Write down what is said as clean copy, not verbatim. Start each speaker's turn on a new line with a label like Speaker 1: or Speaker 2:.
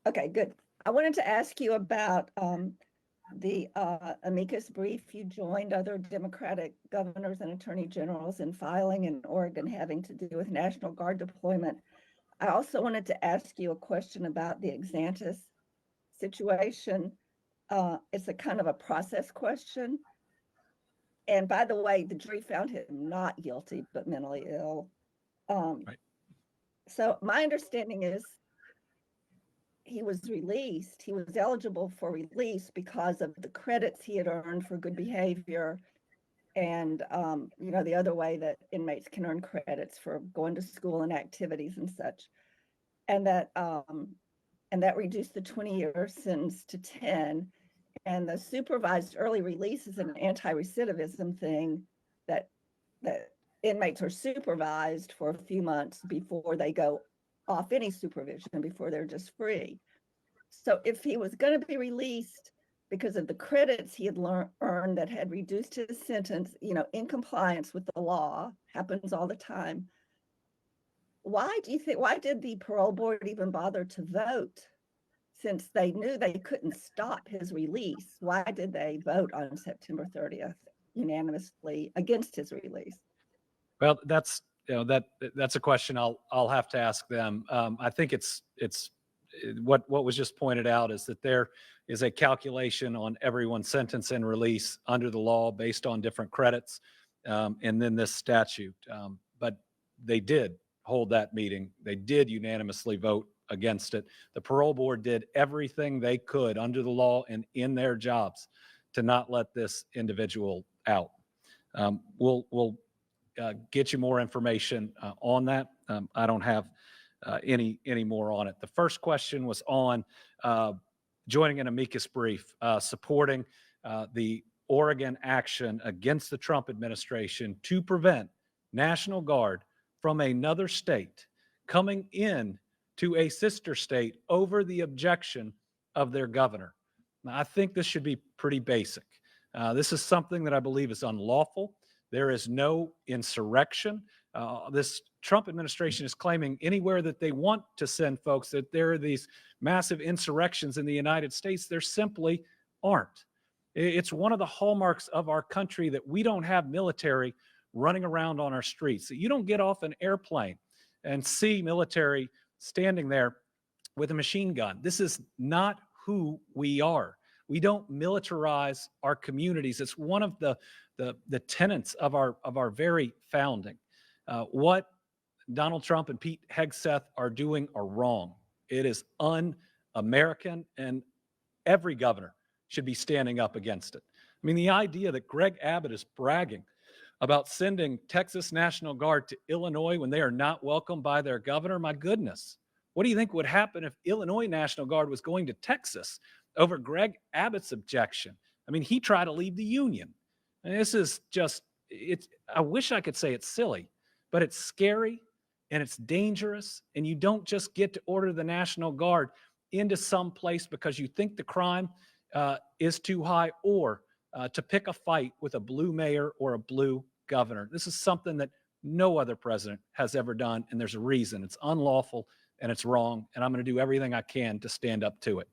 Speaker 1: Okay, good. I wanted to ask you about the amicus brief you joined other Democratic governors and attorney generals in filing in Oregon having to do with National Guard deployment. I also wanted to ask you a question about the Exantis situation. It's a kind of a process question. And by the way, the jury found him not guilty, but mentally ill.
Speaker 2: Right.
Speaker 1: So my understanding is he was released. He was eligible for release because of the credits he had earned for good behavior. And, the other way that inmates can earn credits for going to school and activities and such. And that reduced the 20-year sentence to 10. And the supervised early release is an anti-recidivism thing that inmates are supervised for a few months before they go off any supervision, before they're just free. So if he was going to be released because of the credits he had earned that had reduced his sentence, in compliance with the law, happens all the time. Why did the parole board even bother to vote? Since they knew they couldn't stop his release, why did they vote on September 30th unanimously against his release?
Speaker 2: Well, that's a question I'll have to ask them. I think it's what was just pointed out is that there is a calculation on everyone's sentence and release under the law based on different credits, and then this statute. But they did hold that meeting. They did unanimously vote against it. The parole board did everything they could under the law and in their jobs to not let this individual out. We'll get you more information on that. I don't have any more on it. The first question was on joining an amicus brief, supporting the Oregon action against the Trump administration to prevent National Guard from another state coming in to a sister state over the objection of their governor. Now, I think this should be pretty basic. This is something that I believe is unlawful. There is no insurrection. This Trump administration is claiming anywhere that they want to send folks that there are these massive insurrections in the United States. There simply aren't. It's one of the hallmarks of our country that we don't have military running around on our streets. You don't get off an airplane and see military standing there with a machine gun. This is not who we are. We don't militarize our communities. It's one of the tenets of our very founding. What Donald Trump and Pete Hegseth are doing are wrong. It is un-American, and every governor should be standing up against it. I mean, the idea that Greg Abbott is bragging about sending Texas National Guard to Illinois when they are not welcomed by their governor, my goodness. What do you think would happen if Illinois National Guard was going to Texas over Greg Abbott's objection? I mean, he tried to leave the Union. And this is just, I wish I could say it's silly, but it's scary and it's dangerous. And you don't just get to order the National Guard into some place because you think the crime is too high, or to pick a fight with a blue mayor or a blue governor. This is something that no other president has ever done, and there's a reason. It's unlawful and it's wrong, and I'm going to do everything I can to stand up to it.